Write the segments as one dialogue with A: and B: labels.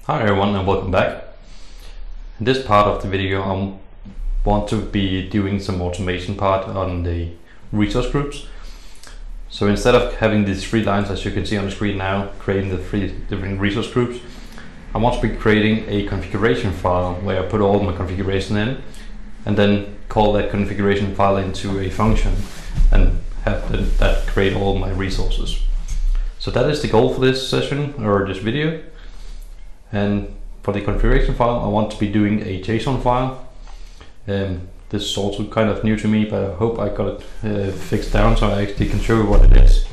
A: Hi everyone and welcome back. In this part of the video I want to be doing some automation part on the resource groups. So instead of having these 3 lines as you can see on the screen now, creating the 3 different resource groups, I want to be creating a configuration file where I put all my configuration in and then call that configuration file into a function and have that create all my resources. So that is the goal for this session or this video. And for the configuration file I want to be doing a JSON file. This is also kind of new to me, but I hope I got it fixed down so I actually can show you what it is.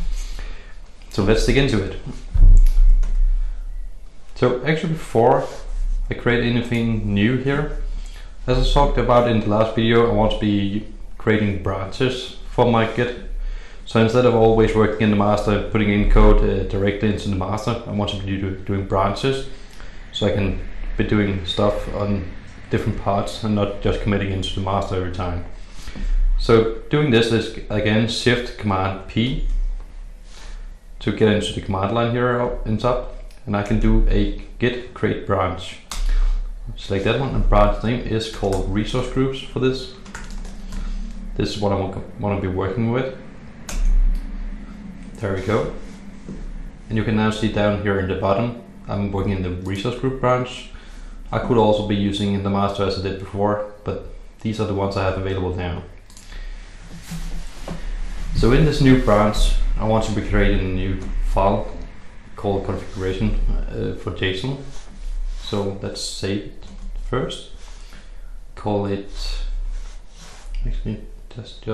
A: So let's dig into it. So actually before I create anything new here, as I talked about in the last video, I want to be creating branches for my Git. So instead of always working in the master and putting in code directly into the master, I want to be doing branches. So I can be doing stuff on different parts and not just committing into the master every time. So doing this is again Shift Command P to get into the command line here up in top, and I can do a git create branch. Select that one, and branch name is called resource groups for this. This is what I want to be working with. There we go. And you can now see down here in the bottom I'm working in the resource group branch. I could also be using in the master as I did before, but these are the ones I have available now. So in this new branch I want to be creating a new file called configuration for JSON. So let's save it first. Call it, actually just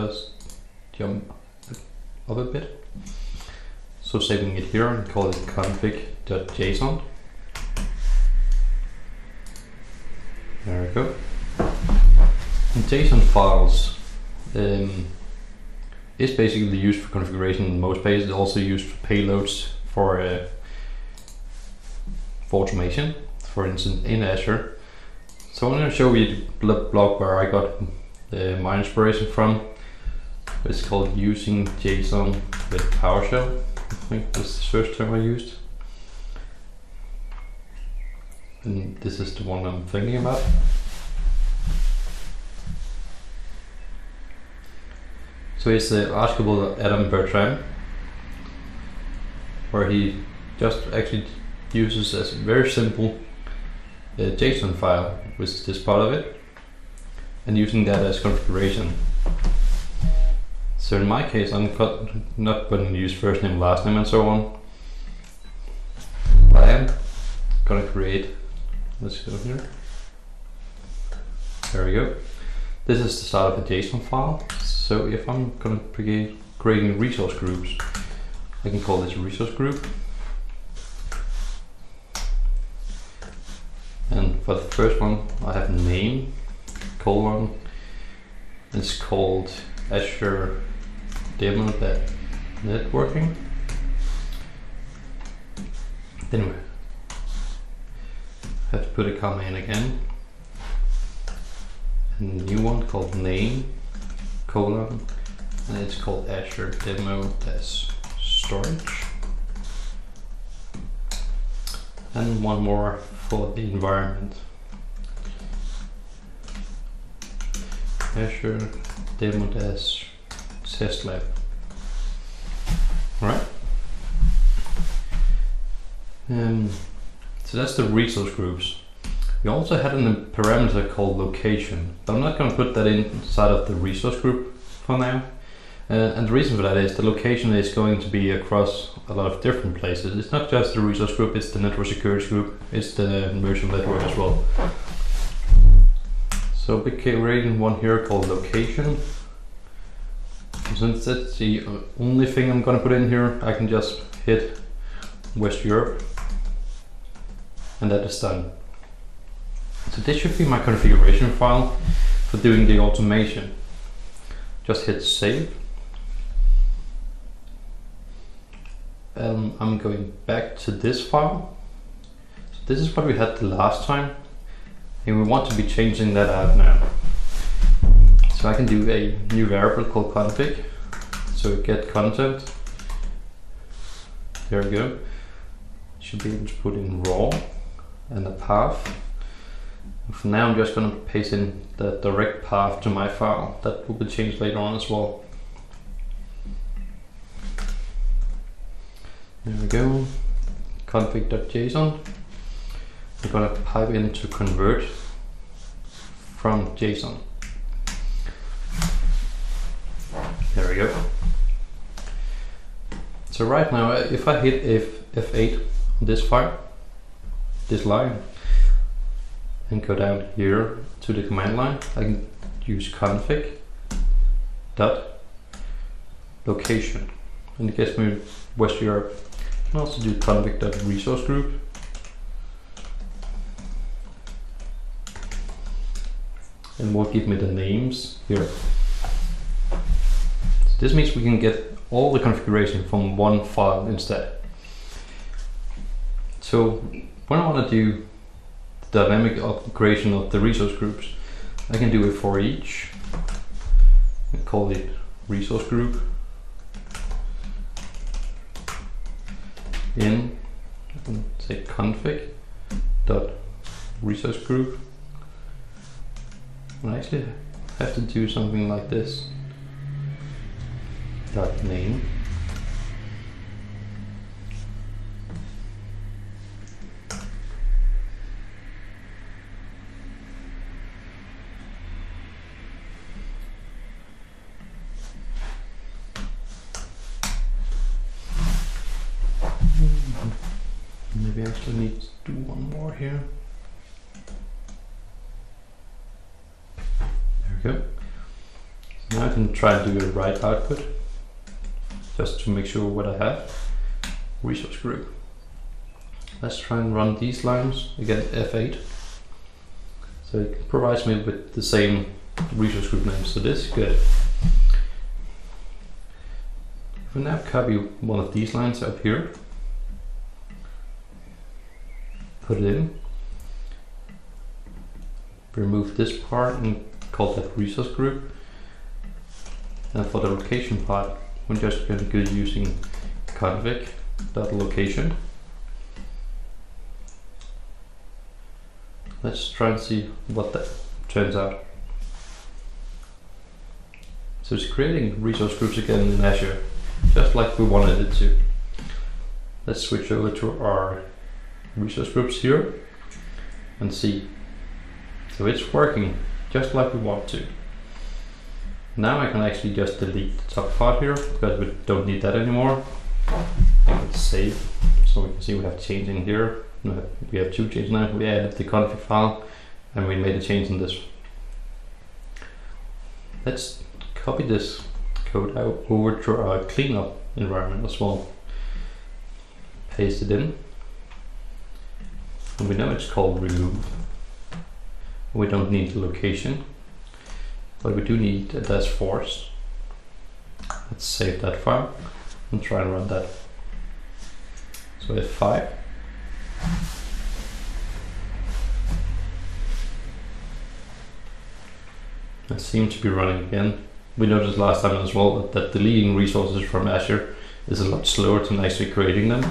A: jump up a bit. So saving it here and call it config.json. There we go. And JSON files is basically used for configuration in most places. It's also used for payloads for automation, for instance in Azure. So I'm going to show you the blog where I got my inspiration from. It's called Using JSON with Powershell. I think that's the search term I used. And this is the one I'm thinking about. So it's the article Adam Bertrand, where he just actually uses a very simple JSON file, which is this part of it, and using that as configuration. So in my case, I'm not going to use first name, last name, and so on. But I am going to create. Let's go here. There we go. This is the start of a JSON file. So if I'm going to be creating resource groups, I can call this resource group. And for the first one, I have name, colon. It's called Azure Demo Networking. Then we have to put a comma in again. And a new one called name, colon, and it's called Azure Demo Storage. And one more for the environment. Azure Demo Test Lab. Alright. So that's the resource groups. We also had a parameter called location, but I'm not going to put that inside of the resource group for now. And the reason for that is the location is going to be across a lot of different places. It's not just the resource group, it's the network security group, it's the virtual network as well. So we're creating one here called location. Since that's the only thing I'm going to put in here, I can just hit West Europe, and that is done. So this should be my configuration file for doing the automation. Just hit save. I'm going back to this file. So this is what we had the last time, and we want to be changing that out now. So I can do a new variable called config. So get content. There we go. Should be able to put in raw and a path. For now I'm just going to paste in the direct path to my file. That will be changed later on as well. There we go. Config.json. We're going to pipe in to convert from JSON. There we go. So right now, if I hit F8 on this file, this line, and go down here to the command line, I can use config dot location, and it gets me West Europe. I can also do config dot resource group, and will give me the names here. So this means we can get all the configuration from one file instead. So when I want to do the dynamic creation of the resource groups, I can do it for each and call it resource group in, say config dot resource group. I actually have to do something like this. Dot name. Maybe I actually need to do one more here. There we go. So now I can try and do a write output, just to make sure what I have. Resource group. Let's try and run these lines again, F8. So it provides me with the same resource group name, so this is good. If I now copy one of these lines up here, put it in, remove this part and call that resource group, and for the location part we're just going to go using config.location. Let's try and see what that turns out. So it's creating resource groups again in Azure, just like we wanted it to. Let's switch over to our resource groups here and see. So it's working just like we want to. Now I can actually just delete the top part here because we don't need that anymore. Let's save, so we can see we have change in here. We have two changes now. We added the config file and we made a change in this. Let's copy this code out over to our cleanup environment as well. Paste it in. And we know it's called remove. We don't need the location, but we do need a dash force. Let's save that file and try and run that. So F5. It seems to be running again. We noticed last time as well that deleting resources from Azure is a lot slower than actually creating them.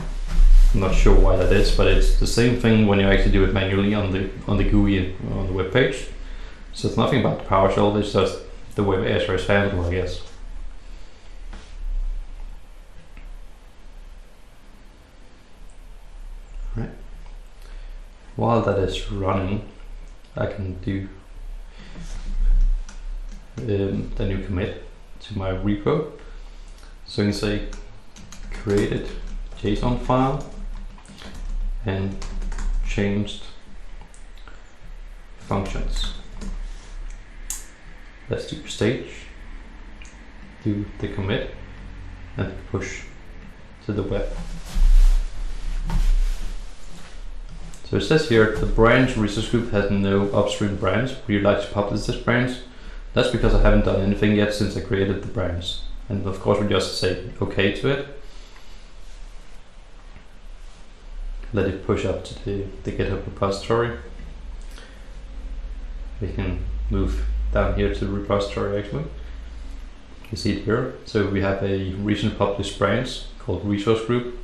A: I'm not sure why that is, but it's the same thing when you actually do it manually on the GUI on the web page. So it's nothing about the PowerShell, it's just the way Azure is handled, I guess. Right. While that is running, I can do the new commit to my repo. So you can say created JSON file and changed functions. Let's do stage, do the commit and push to the web. So it says here the branch resource group has no upstream branch. Would you like to publish this branch? That's because I haven't done anything yet since I created the branch. And of course we just say OK to it. Let it push up to the GitHub repository. We can move down here to the repository actually. You see it here. So we have a recent published branch called resource group.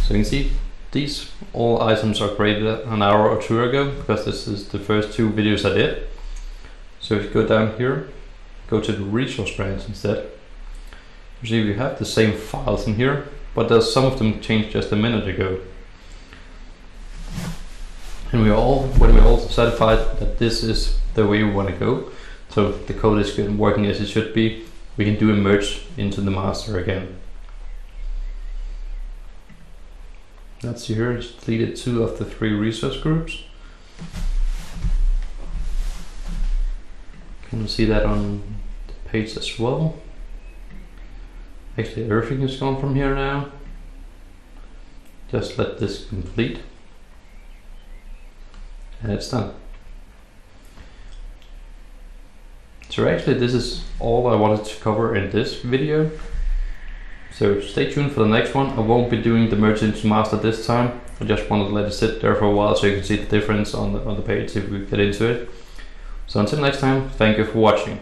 A: So you can see these all items are created an hour or two ago, because this is the first 2 videos I did. So if you go down here, go to the resource branch instead, you see we have the same files in here, but there's some of them changed just a minute ago. And when we're all satisfied that this is the way we want to go, so the code is working as it should be, we can do a merge into the master again. Let's see here, it's deleted 2 of the 3 resource groups. Can you see that on the page as well? Actually, everything is gone from here now. Just let this complete. And it's done. So actually this is all I wanted to cover in this video. So stay tuned for the next one. I won't be doing the merge into master this time. I just wanted to let it sit there for a while so you can see the difference on the page if we get into it. So until next time, thank you for watching.